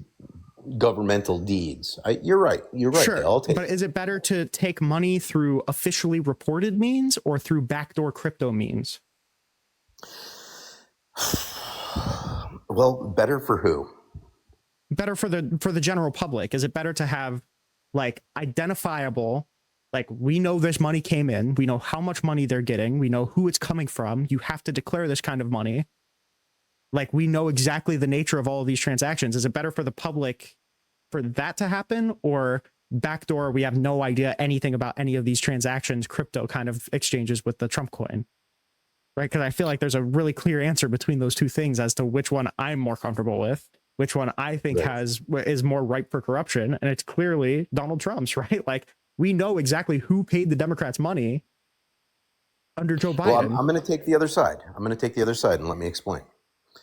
governmental deeds. You're right. Sure, they all take. But is it better to take money through officially reported means or through backdoor crypto means? Well, better for who? Better for the general public. Is it better to have like identifiable, like we know this money came in, we know how much money they're getting, we know who it's coming from, you have to declare this kind of money, like we know exactly the nature of all of these transactions? Is it better for the public for that to happen, or backdoor, we have no idea anything about any of these transactions, crypto kind of exchanges with the Trump coin? Right? Because I feel like there's a really clear answer between those two things as to which one I'm more comfortable with, which one I think is more ripe for corruption. And it's clearly Donald Trump's, right? Like we know exactly who paid the Democrats money under Joe Biden. Well, I'm going to take the other side. And let me explain.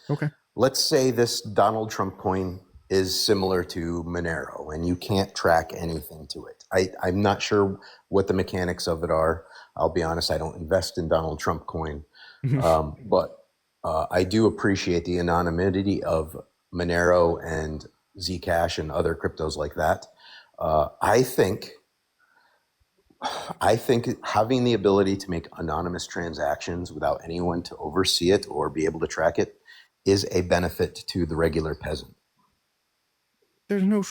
Okay. Let's say this Donald Trump coin is similar to Monero and you can't track anything to it. I'm not sure what the mechanics of it are. I'll be honest, I don't invest in Donald Trump coin. But I do appreciate the anonymity of Monero and Zcash and other cryptos like that. I think having the ability to make anonymous transactions without anyone to oversee it or be able to track it is a benefit to the regular peasant. There's no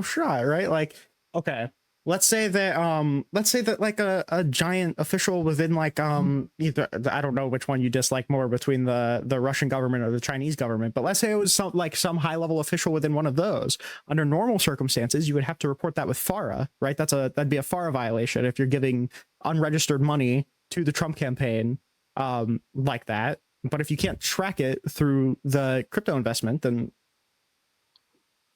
shot, right? Like, okay, let's say that like a giant official within like either, I don't know which one you dislike more between the Russian government or the Chinese government, but let's say it was some high level official within one of those. Under normal circumstances, you would have to report that with FARA, right? That'd be a FARA violation if you're giving unregistered money to the Trump campaign like that. But if you can't track it through the crypto investment, then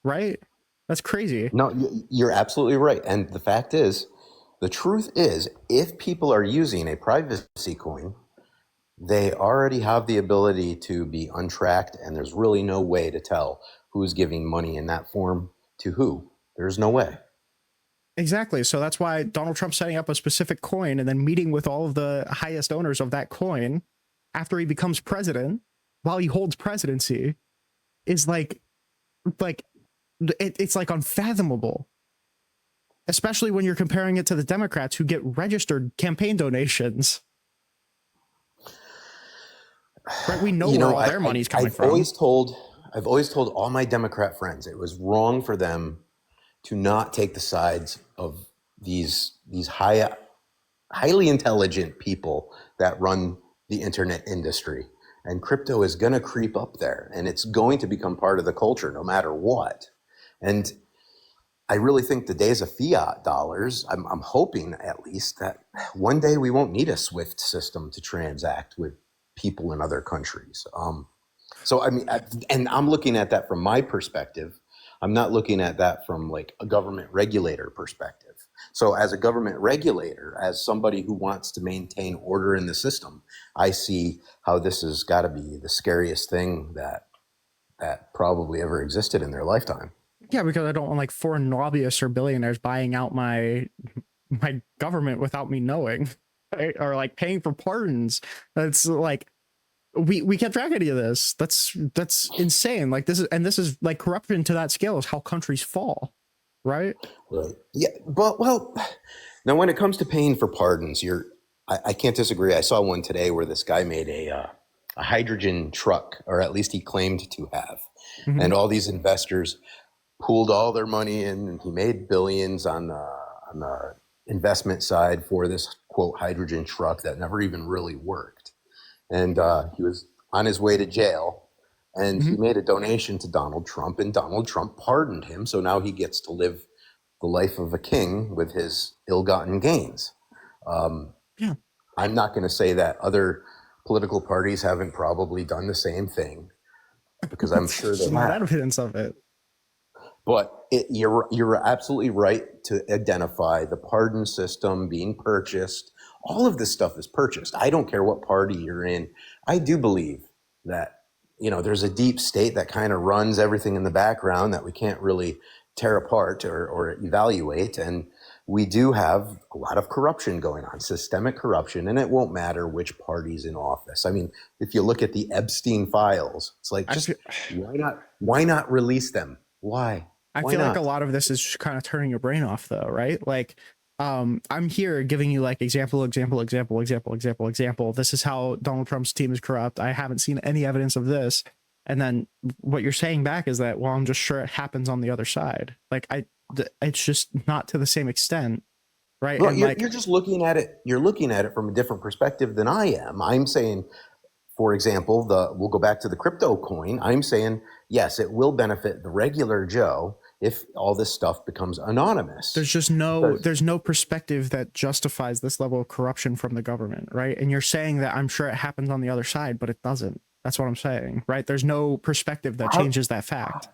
right? That's crazy. No, you're absolutely right. And the truth is, if people are using a privacy coin, they already have the ability to be untracked, and there's really no way to tell who's giving money in that form to who. There's no way. Exactly. So that's why Donald Trump setting up a specific coin and then meeting with all of the highest owners of that coin after he becomes president, while he holds presidency, is it's like unfathomable. Especially when you're comparing it to the Democrats who get registered campaign donations. Right? We know where all their money's coming from. I've always told all my Democrat friends it was wrong for them to not take the sides of these highly intelligent people that run the internet industry. And crypto is going to creep up there, and it's going to become part of the culture no matter what. And I really think the days of fiat dollars, I'm hoping at least that one day we won't need a SWIFT system to transact with people in other countries. So, I mean, and I'm looking at that from my perspective. I'm not looking at that from like a government regulator perspective. So as a government regulator, as somebody who wants to maintain order in the system, I see how this has got to be the scariest thing that probably ever existed in their lifetime. Yeah, because I don't want like foreign lobbyists or billionaires buying out my government without me knowing, right? Or like paying for pardons. That's like we can't track any of this. That's insane. Like this is like corruption to that scale is how countries fall, right? Right. Yeah, but well, now when it comes to paying for pardons, I can't disagree. I saw one today where this guy made a hydrogen truck, or at least he claimed to have, and all these investors pooled all their money in, and he made billions on the investment side for this quote hydrogen truck that never even really worked. And he was on his way to jail, and he made a donation to Donald Trump, and Donald Trump pardoned him. So now he gets to live the life of a king with his ill-gotten gains. Yeah. I'm not going to say that other political parties haven't probably done the same thing, because I'm sure they not have. Evidence of it. But you're absolutely right to identify the pardon system being purchased. All of this stuff is purchased. I don't care what party you're in. I do believe that, there's a deep state that kind of runs everything in the background that we can't really tear apart or evaluate. And we do have a lot of corruption going on, systemic corruption, and it won't matter which party's in office. I mean, if you look at the Epstein files, it's like, just why not release them? Why? I feel like a lot of this is just kind of turning your brain off though, right? Like, I'm here giving you like example. This is how Donald Trump's team is corrupt. I haven't seen any evidence of this. And then what you're saying back is that, well, I'm just sure it happens on the other side. Like it's just not to the same extent. Right. Well, and you're just looking at it. You're looking at it from a different perspective than I am. I'm saying, for example, we'll go back to the crypto coin. I'm saying, yes, it will benefit the regular Joe if all this stuff becomes anonymous. There's no perspective that justifies this level of corruption from the government, right? And you're saying that I'm sure it happens on the other side, but it doesn't. That's what I'm saying, right? There's no perspective that changes that fact.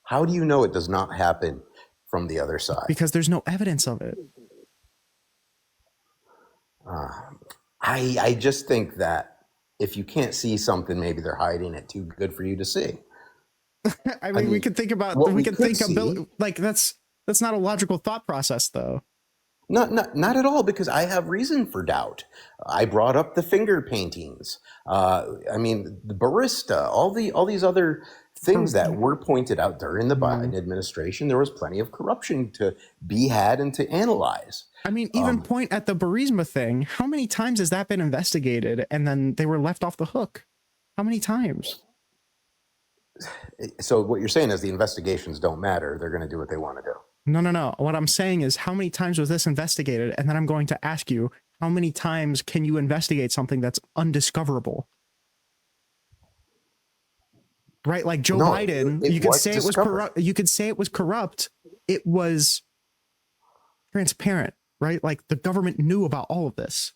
How do you know it does not happen from the other side? Because there's no evidence of it. I just think that if you can't see something, maybe they're hiding it too good for you to see. I mean, we could think about like that's not a logical thought process though. Not at all, because I have reason for doubt. I brought up the finger paintings. I mean, the barista, all these other things that were pointed out during the Biden administration. There was plenty of corruption to be had and to analyze. I mean, even point at the Burisma thing. How many times has that been investigated and then they were left off the hook? How many times? So what you're saying is the investigations don't matter. They're going to do what they want to do. No. What I'm saying is, how many times was this investigated? And then I'm going to ask you, how many times can you investigate something that's undiscoverable? Right? Like Joe Biden, you could say it was corrupt. You could say it was corrupt. It was transparent, right? Like the government knew about all of this.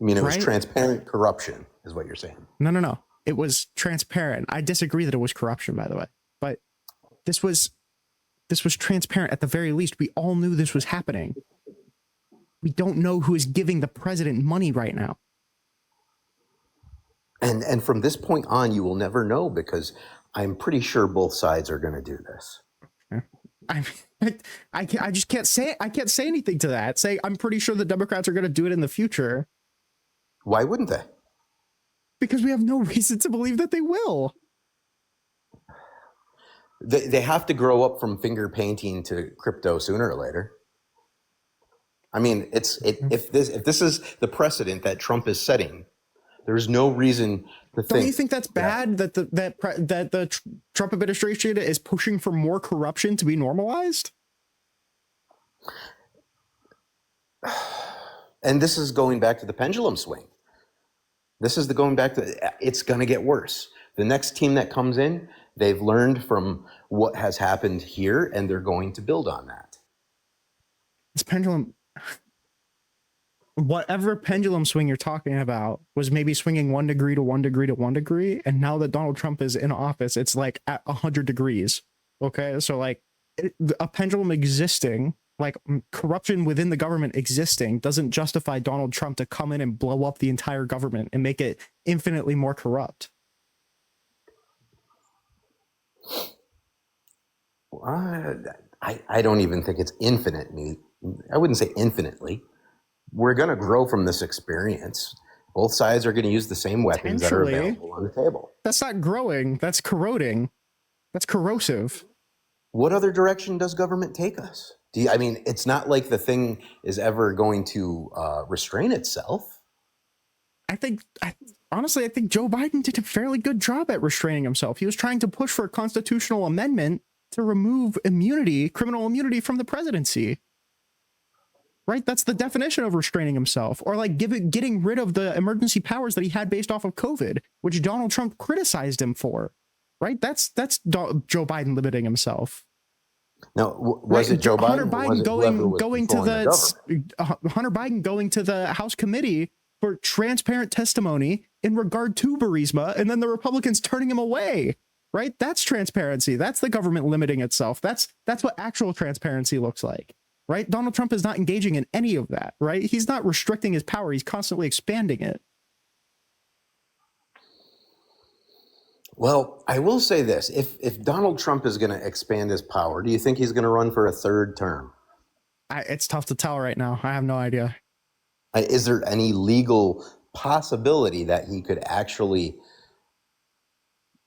I mean, it was transparent corruption is what you're saying. No. It was transparent. I disagree that it was corruption, by the way, but this was transparent at the very least. We all knew this was happening. We don't know who is giving the president money right now. And from this point on, you will never know, because I'm pretty sure both sides are going to do this. I just can't say, I can't say anything to that. Say, I'm pretty sure the Democrats are going to do it in the future. Why wouldn't they? Because we have no reason to believe that they will. They have to grow up from finger painting to crypto sooner or later. I mean, if this is the precedent that Trump is setting, there's no reason to think. Don't you think that's bad that the Trump administration is pushing for more corruption to be normalized? And this is going back to the pendulum swing. This is going back to, it's going to get worse. The next team that comes in, they've learned from what has happened here, and they're going to build on that. This pendulum, whatever pendulum swing you're talking about was maybe swinging 1 degree to 1 degree to 1 degree. And now that Donald Trump is in office, it's like at 100 degrees. Okay. So like a pendulum existing, like corruption within the government existing, doesn't justify Donald Trump to come in and blow up the entire government and make it infinitely more corrupt. I don't even think it's infinitely. I wouldn't say infinitely. We're going to grow from this experience. Both sides are going to use the same weapons that are available on the table. That's not growing. That's corroding. That's corrosive. What other direction does government take us? I mean, it's not like the thing is ever going to restrain itself. Honestly, I think Joe Biden did a fairly good job at restraining himself. He was trying to push for a constitutional amendment to remove immunity, criminal immunity from the presidency. Right? That's the definition of restraining himself, or like getting rid of the emergency powers that he had based off of COVID, which Donald Trump criticized him for. Right? That's Joe Biden limiting himself. Now, was it Joe Biden? Hunter Biden going to the House committee for transparent testimony in regard to Burisma, and then the Republicans turning him away. Right? That's transparency. That's the government limiting itself. That's what actual transparency looks like. Right? Donald Trump is not engaging in any of that, right? He's not restricting his power. He's constantly expanding it. Well, I will say this. If Donald Trump is going to expand his power, do you think he's going to run for a third term? It's tough to tell right now. I have no idea. Is there any legal possibility that he could actually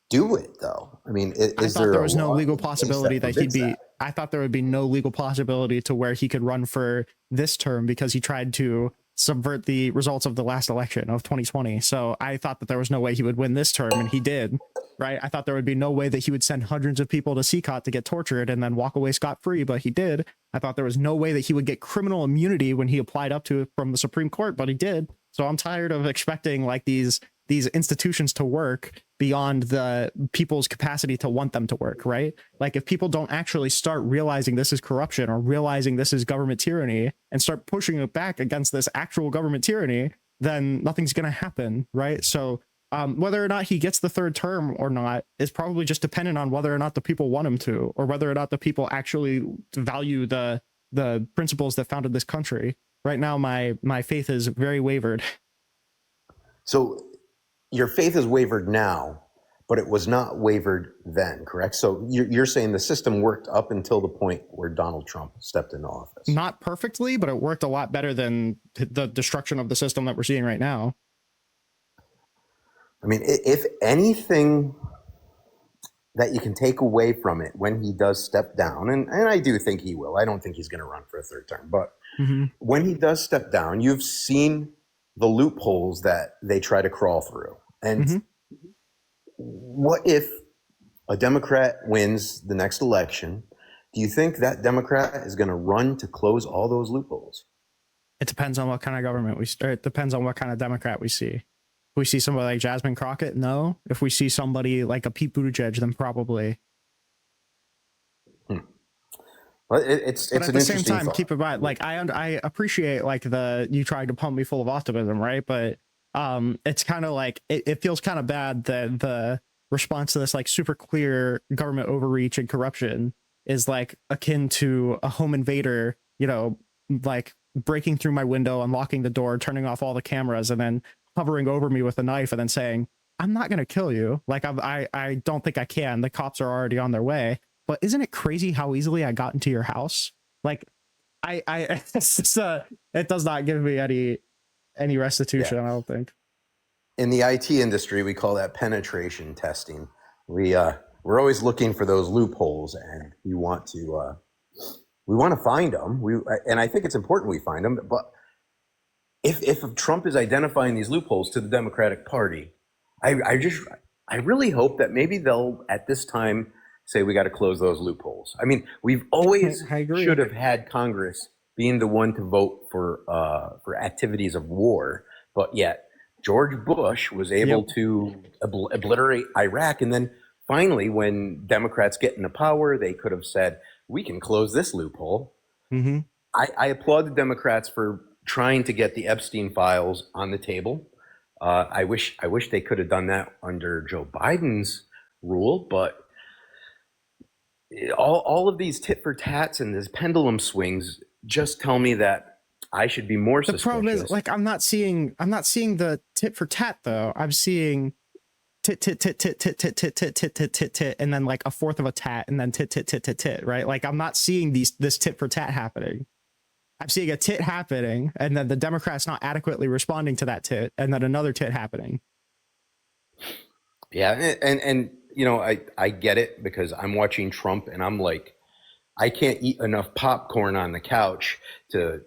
do it, though? I mean, I thought there was no legal possibility that he'd be. I thought there would be no legal possibility to where he could run for this term, because he tried to subvert the results of the last election of 2020. So I thought that there was no way he would win this term, and he did. Right? I thought there would be no way that he would send hundreds of people to CCOT to get tortured and then walk away scot-free, but he did. I thought there was no way that he would get criminal immunity when he applied up to it from the Supreme Court, but he did. So I'm tired of expecting like these institutions to work beyond the people's capacity to want them to work, right? Like if people don't actually start realizing this is corruption or realizing this is government tyranny and start pushing it back against this actual government tyranny, then nothing's going to happen, right? So whether or not he gets the third term or not is probably just dependent on whether or not the people want him to, or whether or not the people actually value the principles that founded this country. Right now, my faith is very wavered. So your faith is wavered now, but it was not wavered then, correct? So you're saying the system worked up until the point where Donald Trump stepped into office. Not perfectly, but it worked a lot better than the destruction of the system that we're seeing right now. I mean, if anything that you can take away from it when he does step down, and I do think he will. I don't think he's going to run for a third term, but when he does step down, you've seen the loopholes that they try to crawl through. And what if a Democrat wins the next election? Do you think that Democrat is going to run to close all those loopholes? It depends on what kind of government it depends on what kind of Democrat we see. If we see somebody like Jasmine Crockett, no. If we see somebody like a Pete Buttigieg, then probably. Well, it's but an at the same interesting time, thought. keep in mind, like I appreciate like you tried to pump me full of optimism, right? But it's kind of like it feels kind of bad that the response to this like super clear government overreach and corruption is like akin to a home invader, you know, like breaking through my window, unlocking the door, turning off all the cameras, and then hovering over me with a knife and then saying, I'm not going to kill you. Like I don't think I can. The cops are already on their way. But isn't it crazy how easily I got into your house? Like it's just, it does not give me any restitution. Yeah. I don't think. In the IT industry, we call that penetration testing. We're always looking for those loopholes, and we want to find them. And I think it's important we find them. But if Trump is identifying these loopholes to the Democratic Party, I really hope that maybe they'll at this time say we got to close those loopholes. I mean, we've always should have had Congress being the one to vote for activities of war, but yet George Bush was able to obliterate Iraq, and then finally, when Democrats get into power, they could have said we can close this loophole. Mm-hmm. I applaud the Democrats for trying to get the Epstein files on the table. I wish they could have done that under Joe Biden's rule, but all of these tit for tats and these pendulum swings just tell me that I should be more suspicious. The problem is, like, I'm not seeing the tit for tat though. I'm seeing tit tit tit tit tit tit tit tit tit tit tit tit, and then like a fourth of a tat, and then tit tit tit tit tit. Right? Like, I'm not seeing this tit for tat happening. I'm seeing a tit happening, and then the Democrats not adequately responding to that tit, and then another tit happening. Yeah, and you know, I get it, because I'm watching Trump and I'm like, I can't eat enough popcorn on the couch to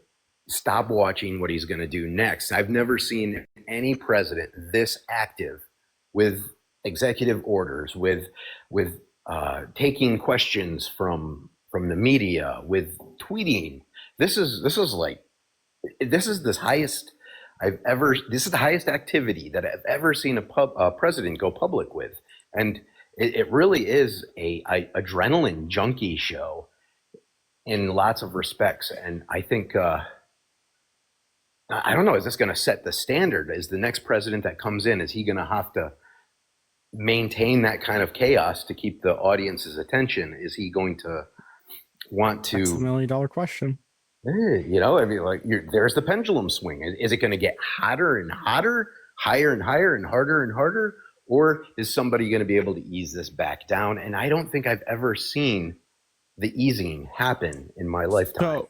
stop watching what he's going to do next. I've never seen any president this active with executive orders, with taking questions from the media, with tweeting. This is the highest this is the highest activity that I've ever seen a president go public with. And it really is a adrenaline junkie show in lots of respects. And I think, I don't know, is this going to set the standard? Is the next president that comes in, is he going to have to maintain that kind of chaos to keep the audience's attention? Is he going to want to? That's the $1 million question. You know, I mean, like, there's the pendulum swing. Is it going to get hotter and hotter, higher and higher, and harder? Or is somebody going to be able to ease this back down? And I don't think I've ever seen the easing happen in my lifetime.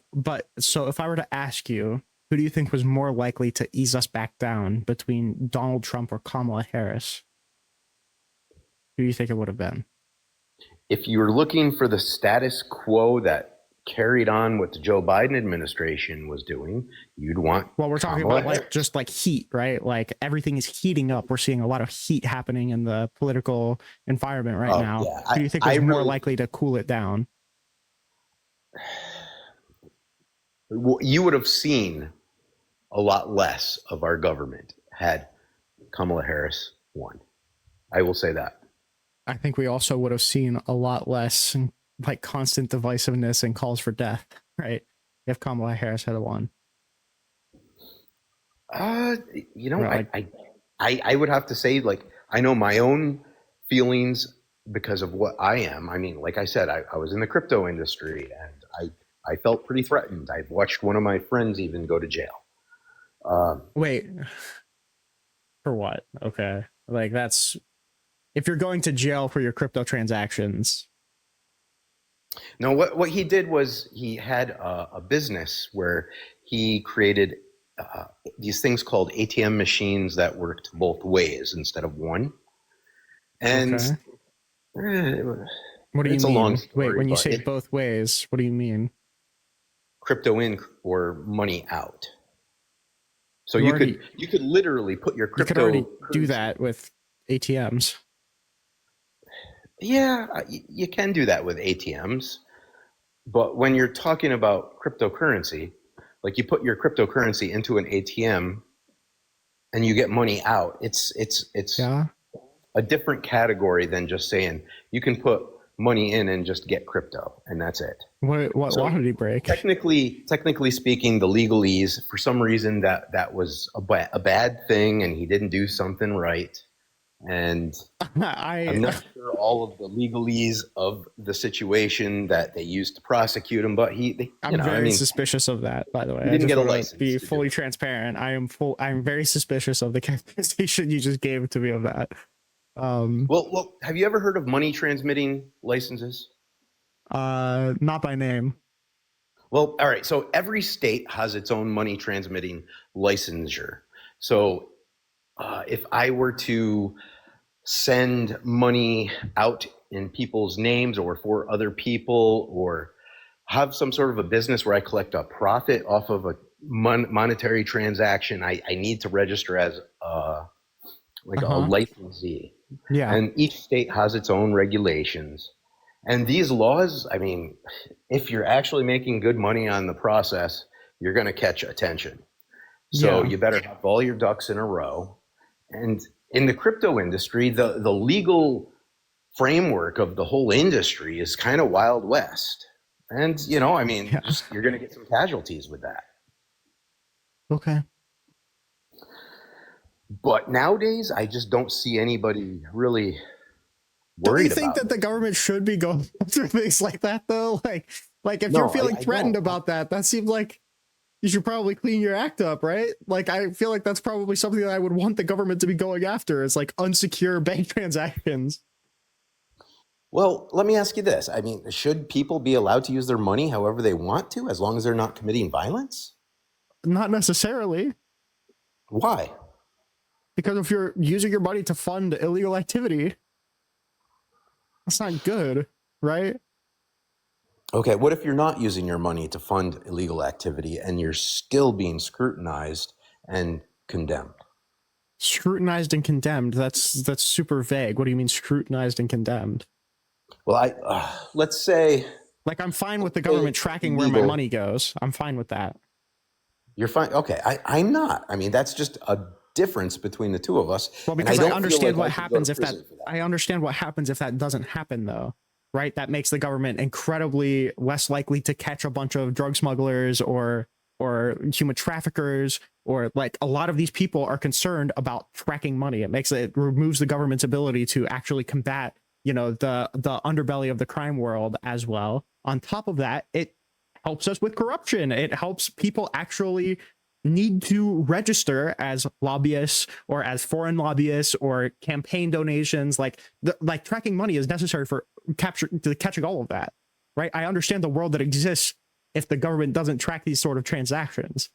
So if I were to ask you, who do you think was more likely to ease us back down between Donald Trump or Kamala Harris? Who do you think it would have been? If you were looking for the status quo that carried on what the Joe Biden administration was doing, you'd want. Well, we're talking Kamala about Harris. just like heat, right? Like, everything is heating up. We're seeing a lot of heat happening in the political environment right now. Yeah. Who do you think was more likely to cool it down? Well, you would have seen a lot less of our government had Kamala Harris won. I will say that. I think we also would have seen a lot less like constant divisiveness and calls for death, right? If Kamala Harris had won. You know, Right. I would have to say, like, I know my own feelings because of what I am. I mean, like I said, I was in the crypto industry, and I felt pretty threatened. I've watched one of my friends even go to jail. Wait, for what? Okay. Like, that's, if you're going to jail for your crypto transactions. No, what he did was he had a business where he created these things called ATM machines that worked both ways instead of one. And what do you it's mean? A long story, wait, when you say both ways, what do you mean? Crypto in or money out. So you could literally put your crypto. You could already do that with ATMs. Yeah, you can do that with ATMs, but when you're talking about cryptocurrency, like, you put your cryptocurrency into an ATM and you get money out, it's a different category than just saying you can put money in and just get crypto and that's it. What law did he break? Technically speaking, the legalese, for some reason that was a bad thing, and he didn't do something right. And I'm not sure all of the legalese of the situation that they used to prosecute him, but I'm very suspicious of that, by the way. He I didn't just get a want license to be to fully transparent. I'm very suspicious of the characterization you just gave to me of that. Well, have you ever heard of money transmitting licenses? Not by name. Well, all right. So every state has its own money transmitting licensure. So if I were to send money out in people's names or for other people, or have some sort of a business where I collect a profit off of a monetary transaction, I need to register as like a licensee. Yeah. And each state has its own regulations. And these laws, I mean, if you're actually making good money on the process, you're going to catch attention. So you better have all your ducks in a row. And in the crypto industry, the legal framework of the whole industry is kind of Wild West. And, you know, I mean, just, you're going to get some casualties with that. Okay. But nowadays, I just don't see anybody really worried. Do you think that the government should be going through things like that, though? Like if you're feeling threatened about that, that seems like you should probably clean your act up, right? Like, I feel like that's probably something that I would want the government to be going after. It's like unsecure bank transactions. Well, let me ask you this. I mean, should people be allowed to use their money however they want to, as long as they're not committing violence? Not necessarily. Why? Because if you're using your money to fund illegal activity, that's not good, right? Okay, what if you're not using your money to fund illegal activity and you're still being scrutinized and condemned? Scrutinized and condemned? That's super vague. What do you mean scrutinized and condemned? Well, let's say... Like, I'm fine with the government tracking where my money goes. I'm fine with that. You're fine? Okay, I'm not. I mean, that's just a difference between the two of us. Well, because I understand what happens if that... I understand what happens if that doesn't happen, though. Right? That makes the government incredibly less likely to catch a bunch of drug smugglers or human traffickers, or like a lot of these people are concerned about tracking money. It removes the government's ability to actually combat, you know, the underbelly of the crime world as well. On top of that, it helps us with corruption. It helps people actually need to register as lobbyists or as foreign lobbyists or campaign donations. Like tracking money is necessary for catching all of that, right? I understand the world that exists if the government doesn't track these sort of transactions.